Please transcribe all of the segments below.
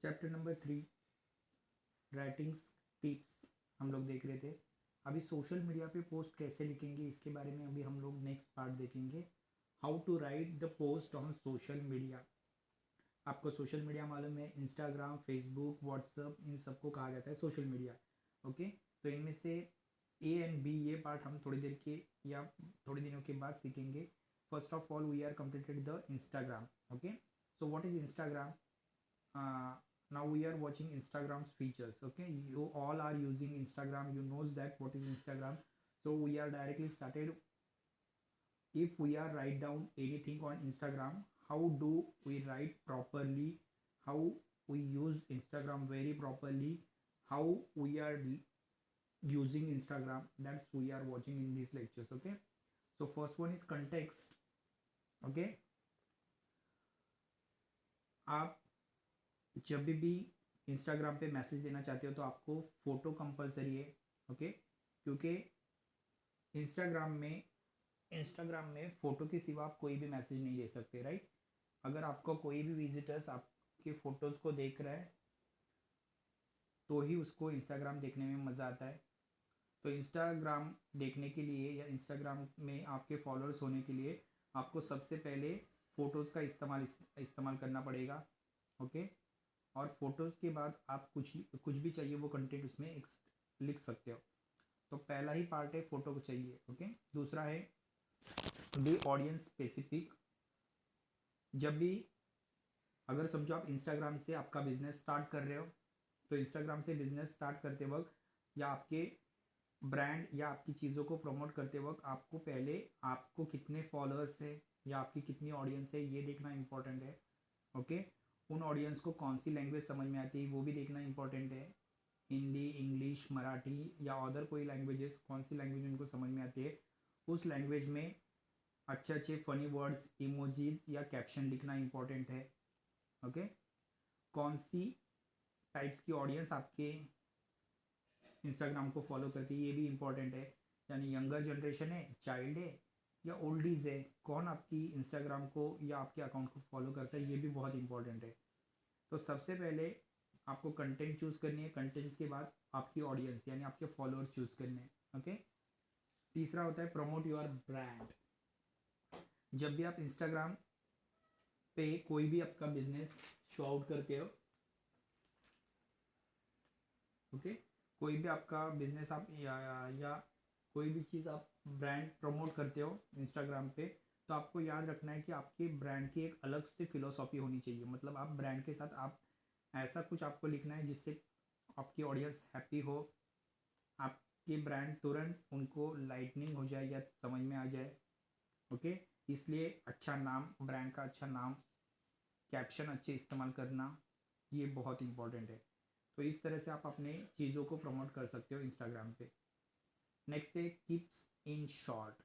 Chapter number 3 writings tips हम लोग देख रहे थे। अभी सोशल मीडिया पे पोस्ट कैसे लिखेंगे इसके बारे में अभी हम लोग नेक्स्ट पार्ट देखेंगे। How to write the post on social media. आपको सोशल मीडिया मालूम है, इंस्टाग्राम, फेसबुक, व्हाट्सअप, इन सबको कहा जाता है सोशल मीडिया। ओके, तो इनमें से ए एंड बी ये पार्ट हम थोड़ी देर के या थोड़ी दिनों के बाद सीखेंगे। First of all we are completed the Instagram. Okay, so what is Instagram? Now we are watching Instagram's features. Okay, you all are using Instagram, you knows that what is Instagram. So we are directly started. If we are write down anything on Instagram, how do we write properly, how we use Instagram very properly, how we are using Instagram, that's we are watching in these lectures. Okay, so first one is context. Okay, आप जब भी Instagram पे message देना चाहते हो तो आपको photo compulsory है। ओके, क्योंकि इंस्टाग्राम में फ़ोटो के सिवा आप कोई भी मैसेज नहीं दे सकते, राइट? अगर आपको कोई भी विजिटर्स आपके फ़ोटोज़ को देख रहा है तो ही उसको इंस्टाग्राम देखने में मज़ा आता है। तो इंस्टाग्राम देखने के लिए या इंस्टाग्राम में आपके फॉलोअर्स होने के लिए आपको सबसे पहले फ़ोटोज़ का इस्तेमाल करना पड़ेगा। ओके, और फोटोज़ के बाद आप कुछ भी चाहिए वो कंटेंट उसमें लिख सकते हो। तो पहला ही पार्ट है फोटो को चाहिए। ओके, दूसरा है बी ऑडियंस स्पेसिफिक। जब भी अगर समझो आप इंस्टाग्राम से आपका बिजनेस स्टार्ट कर रहे हो तो इंस्टाग्राम से बिजनेस स्टार्ट करते वक्त या आपके ब्रांड या आपकी चीज़ों को प्रमोट करते वक्त आपको पहले आपको कितने फॉलोअर्स है या आपकी कितनी ऑडियंस है ये देखना इंपॉर्टेंट है। ओके, उन ऑडियंस को कौन सी लैंग्वेज समझ में आती है वो भी देखना इंपॉर्टेंट है। हिंदी, इंग्लिश, मराठी या अदर कोई लैंग्वेजेस, कौन सी लैंग्वेज उनको समझ में आती है, उस लैंग्वेज में अच्छे अच्छे फनी वर्ड्स, इमोजीज या कैप्शन लिखना इंपॉर्टेंट है। ओके, कौन सी टाइप्स की ऑडियंस आपके इंस्टाग्राम को फॉलो करती है ये भी इंपॉर्टेंट है। यानी यंगर जनरेशन है, चाइल्ड है या ओल्डीज है, कौन आपकी इंस्टाग्राम को या आपके अकाउंट को फॉलो करता है ये भी बहुत इंपॉर्टेंट है। तो सबसे पहले आपको कंटेंट चूज़ करनी है, कंटेंट्स के बाद आपकी ऑडियंस यानी आपके फॉलोअर चूज़ करने हैं। ओके, तीसरा होता है प्रमोट योर ब्रांड। जब भी आप इंस्टाग्राम पे कोई भी आपका बिजनेस शो आउट करते हो, ओके, कोई भी आपका बिजनेस आप या कोई भी चीज़ आप ब्रांड प्रमोट करते हो इंस्टाग्राम पे, तो आपको याद रखना है कि आपके ब्रांड की एक अलग से फिलोसॉफी होनी चाहिए। मतलब आप ब्रांड के साथ आप ऐसा कुछ आपको लिखना है जिससे आपकी ऑडियंस हैप्पी हो, आपके ब्रांड तुरंत उनको लाइटनिंग हो जाए या समझ में आ जाए। ओके, इसलिए अच्छा नाम, ब्रांड का अच्छा नाम, कैप्शन अच्छे इस्तेमाल करना ये बहुत इंपॉर्टेंट है। तो इस तरह से आप अपने चीज़ों को प्रमोट कर सकते हो इंस्टाग्राम पे। नेक्स्ट है टिप्स इन शॉर्ट।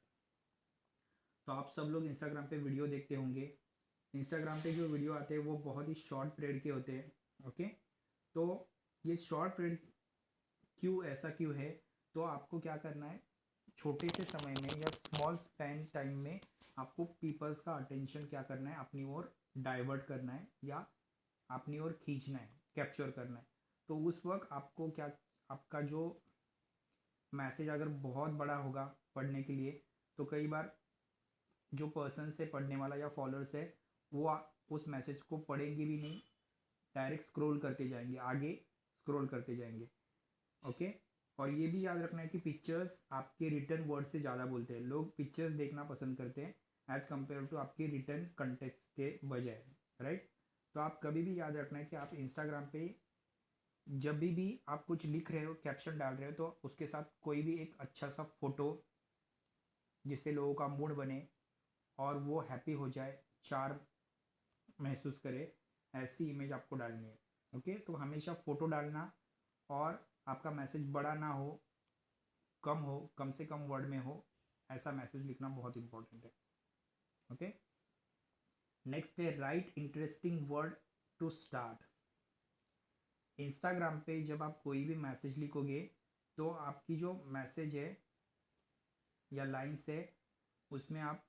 तो आप सब लोग इंस्टाग्राम पे वीडियो देखते होंगे। इंस्टाग्राम पे जो वीडियो आते हैं वो बहुत ही शॉर्ट पीरियड के होते हैं। ओके, तो ये शॉर्ट पीरियड ऐसा क्यों है? तो आपको क्या करना है, छोटे से समय में या स्मॉल स्पैन टाइम में आपको पीपल्स का अटेंशन क्या करना है, अपनी ओर डाइवर्ट करना है या अपनी ओर खींचना है, कैप्चर करना है। तो उस वक्त आपको क्या, आपका जो मैसेज अगर बहुत बड़ा होगा पढ़ने के लिए तो कई बार जो पर्सन से पढ़ने वाला या फॉलोअर्स है वो उस मैसेज को पढ़ेंगे भी नहीं, डायरेक्ट स्क्रॉल करते जाएंगे, आगे स्क्रॉल करते जाएंगे। ओके, और ये भी याद रखना है कि पिक्चर्स आपके रिटर्न वर्ड से ज़्यादा बोलते हैं। लोग पिक्चर्स देखना पसंद करते हैं एज कम्पेयर टू आपके रिटर्न कंटेक्स्ट के बजाय, राइट? तो आप कभी भी याद रखना है कि आप इंस्टाग्राम पे जब भी आप कुछ लिख रहे हो, कैप्शन डाल रहे हो, तो उसके साथ कोई भी एक अच्छा सा फोटो जिससे लोगों का मूड बने और वो हैप्पी हो जाए, चार महसूस करे, ऐसी इमेज आपको डालनी है। ओके, तो हमेशा फ़ोटो डालना और आपका मैसेज बड़ा ना हो, कम हो, कम से कम वर्ड में हो, ऐसा मैसेज लिखना बहुत इंपॉर्टेंट है। ओके, नेक्स्ट है write interesting word to start. Instagram पे जब आप कोई भी मैसेज लिखोगे तो आपकी जो मैसेज है या लाइन्स है उसमें आप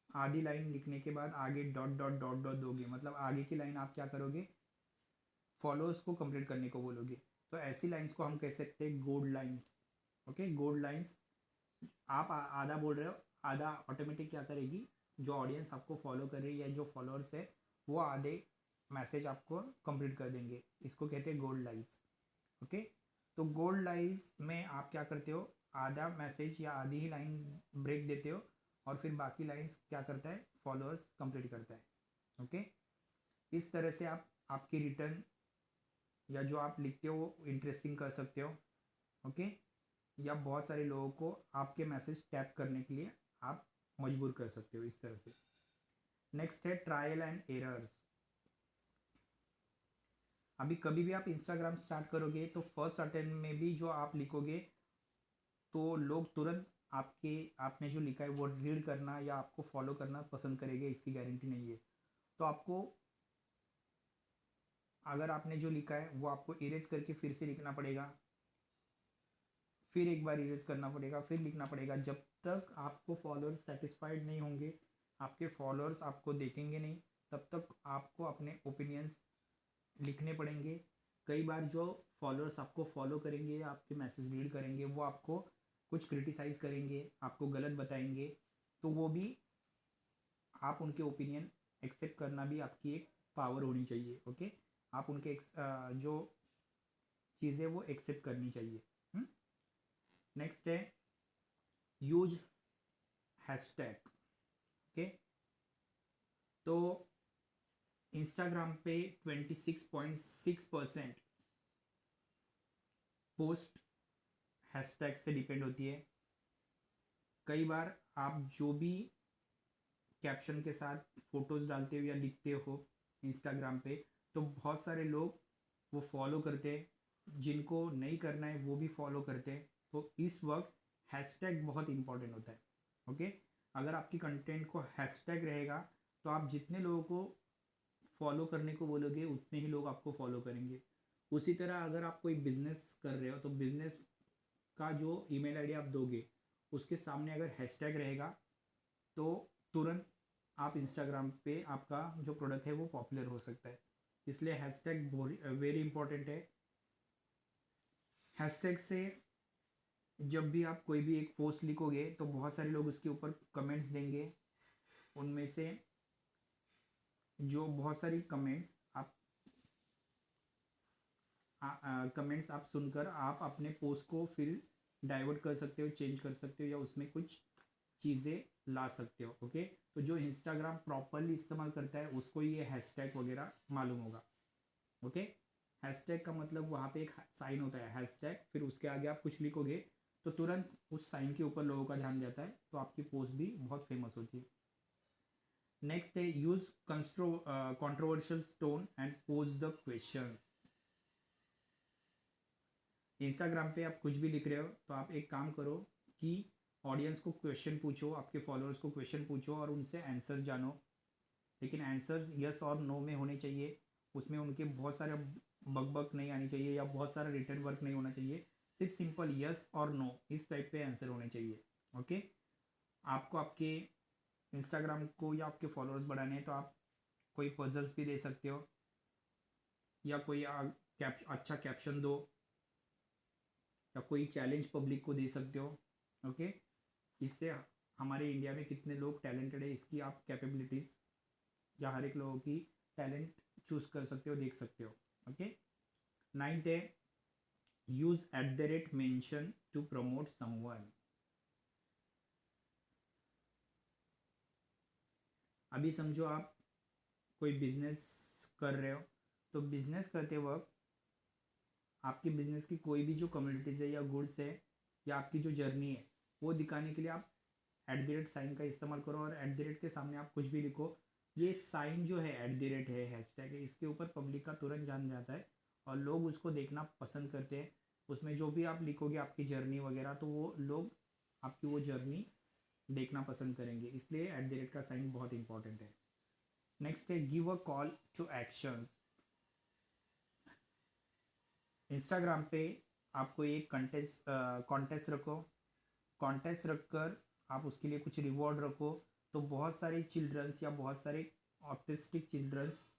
आधी लाइन लिखने के बाद आगे डॉट डॉट डॉट डॉट दोगे। मतलब आगे की लाइन आप क्या करोगे, फॉलोअर्स को कंप्लीट करने को बोलोगे, तो ऐसी लाइंस को हम कह सकते हैं gold lines. Okay, gold lines. आप आधा बोल रहे हो, आधा ऑटोमेटिक क्या करेगी, जो ऑडियंस आपको फॉलो कर रही है या जो फॉलोअर्स है वो आधे मैसेज आपको कंप्लीट कर देंगे। इसको कहते हैं गोल्ड लाइंस। ओके, तो गोल्ड लाइंस में आप क्या करते हो, आधा मैसेज या आधी ही लाइन ब्रेक देते हो और फिर बाकी लाइंस क्या करता है, फॉलोअर्स कंप्लीट करता है। ओके, इस तरह से आप आपकी रिटर्न या जो आप लिखते हो वो इंटरेस्टिंग कर सकते हो। ओके, या बहुत सारे लोगों को आपके मैसेज टैप करने के लिए आप मजबूर कर सकते हो इस तरह से। नेक्स्ट है ट्रायल एंड एरर्स। अभी कभी भी आप इंस्टाग्राम स्टार्ट करोगे तो फर्स्ट अटेम्प्ट में भी जो आप लिखोगे तो लोग तुरंत आपके आपने जो लिखा है वो रीड करना या आपको फॉलो करना पसंद करेंगे, इसकी गारंटी नहीं है। तो आपको, अगर आपने जो लिखा है वो आपको इरेज करके फिर से लिखना पड़ेगा, फिर एक बार इरेज करना पड़ेगा, फिर लिखना पड़ेगा, जब तक आपको फॉलोअर्स सेटिस्फाइड नहीं होंगे, आपके फॉलोअर्स आपको देखेंगे नहीं, तब तक आपको अपने ओपिनियंस लिखने पड़ेंगे। कई बार जो फॉलोअर्स आपको फॉलो करेंगे, आपके मैसेज रीड करेंगे, वो आपको कुछ क्रिटिसाइज करेंगे, आपको गलत बताएंगे, तो वो भी आप उनके ओपिनियन एक्सेप्ट करना भी आपकी एक पावर होनी चाहिए। ओके, आप उनके जो चीज़ें वो एक्सेप्ट करनी चाहिए। नेक्स्ट है यूज हैशटैग। ओके, तो इंस्टाग्राम पे 26.6% पोस्ट हैशटैग से डिपेंड होती है। कई बार आप जो भी कैप्शन के साथ फोटोज डालते हो या लिखते हो इंस्टाग्राम पे, तो बहुत सारे लोग वो फॉलो करते हैं, जिनको नहीं करना है वो भी फॉलो करते हैं। तो इस वक्त हैशटैग बहुत इंपॉर्टेंट होता है। ओके, अगर आपकी कंटेंट को हैशटैग रहेगा तो आप जितने लोगों को फॉलो करने को बोलोगे उतने ही लोग आपको फॉलो करेंगे। उसी तरह अगर आप कोई बिजनेस कर रहे हो तो बिजनेस का जो ईमेल आईडी आप दोगे उसके सामने अगर हैशटैग रहेगा तो तुरंत आप इंस्टाग्राम पे आपका जो प्रोडक्ट है वो पॉपुलर हो सकता है। इसलिए हैशटैग वेरी इंपॉर्टेंट है। हैशटैग से जब भी आप कोई भी एक पोस्ट लिखोगे तो बहुत सारे लोग उसके ऊपर कमेंट्स देंगे, उनमें से जो बहुत सारी कमेंट्स आप सुनकर आप अपने पोस्ट को फिर डाइवर्ट कर सकते हो, चेंज कर सकते हो या उसमें कुछ चीज़ें ला सकते हो। ओके, तो जो इंस्टाग्राम प्रॉपरली इस्तेमाल करता है उसको ये हैशटैग वगैरह मालूम होगा। ओके, हैशटैग का मतलब वहाँ पे एक साइन होता है हैशटैग, फिर उसके आगे आप कुछ लिखोगे तो तुरंत उस साइन के ऊपर लोगों का ध्यान जाता है, तो आपकी पोस्ट भी बहुत फेमस होती है। नेक्स्ट है use controversial stone and pose the question. Instagram पे आप कुछ भी लिख रहे हो तो आप एक काम करो कि ऑडियंस को क्वेश्चन पूछो, आपके फॉलोअर्स को क्वेश्चन पूछो और उनसे आंसर जानो, लेकिन आंसर्स यस और नो में होने चाहिए। उसमें उनके बहुत सारे बकबक नहीं आनी चाहिए या बहुत सारा रिटर्न वर्क नहीं होना चाहिए। सिर्फ सिंपल यस और नो इस टाइप पे आंसर होने चाहिए। ओके, आपको आपके इंस्टाग्राम को या आपके फॉलोअर्स बढ़ाने हैं तो आप कोई पजल्स भी दे सकते हो या कोई अच्छा कैप्शन दो या कोई चैलेंज पब्लिक को दे सकते हो। ओके, इससे हमारे इंडिया में कितने लोग टैलेंटेड है इसकी आप कैपेबिलिटीज़ या हर एक लोगों की टैलेंट चूज कर सकते हो, देख सकते हो। ओके, नाइन्थ है use @mention to promote someone. अभी समझो आप कोई बिजनेस कर रहे हो, तो बिजनेस करते वक्त आपकी बिजनेस की कोई भी जो कम्युनिटीज़ है या गुड्स है या आपकी जो जर्नी है वो दिखाने के लिए आप साइन का इस्तेमाल करो और के सामने आप कुछ भी लिखो। ये साइन जो है है, हैशटैग है, इसके ऊपर पब्लिक का तुरंत जान जाता है और लोग उसको देखना पसंद करते हैं। उसमें जो भी आप लिखोगे आपकी जर्नी वगैरह, तो वो लोग आपकी वो जर्नी देखना पसंद करेंगे, इसलिए का साइन बहुत इंपॉर्टेंट है। नेक्स्ट है give a call to action. Instagram पे आपको एक कॉन्टेस्ट रखो, कॉन्टेस्ट रखकर आप उसके लिए कुछ रिवॉर्ड रखो, तो बहुत सारे चिल्ड्रंस या बहुत सारे ऑटिस्टिक चिल्ड्रंस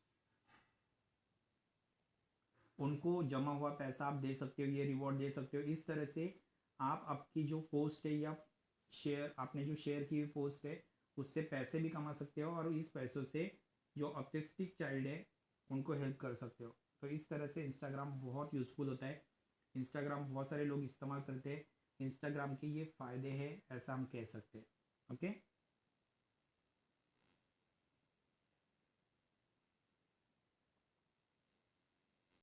उनको जमा हुआ पैसा आप दे सकते हो, ये रिवॉर्ड दे सकते हो। इस तरह से आप आपकी जो पोस्ट है या शेयर आपने जो शेयर की हुई पोस्ट है उससे पैसे भी कमा सकते हो, और इस पैसों से जो ऑटिस्टिक चाइल्ड है उनको हेल्प कर सकते हो। तो इस तरह से इंस्टाग्राम बहुत यूज़फुल होता है। इंस्टाग्राम बहुत सारे लोग इस्तेमाल करते हैं। इंस्टाग्राम के ये फ़ायदे हैं, ऐसा हम कह सकते हैं। ओके।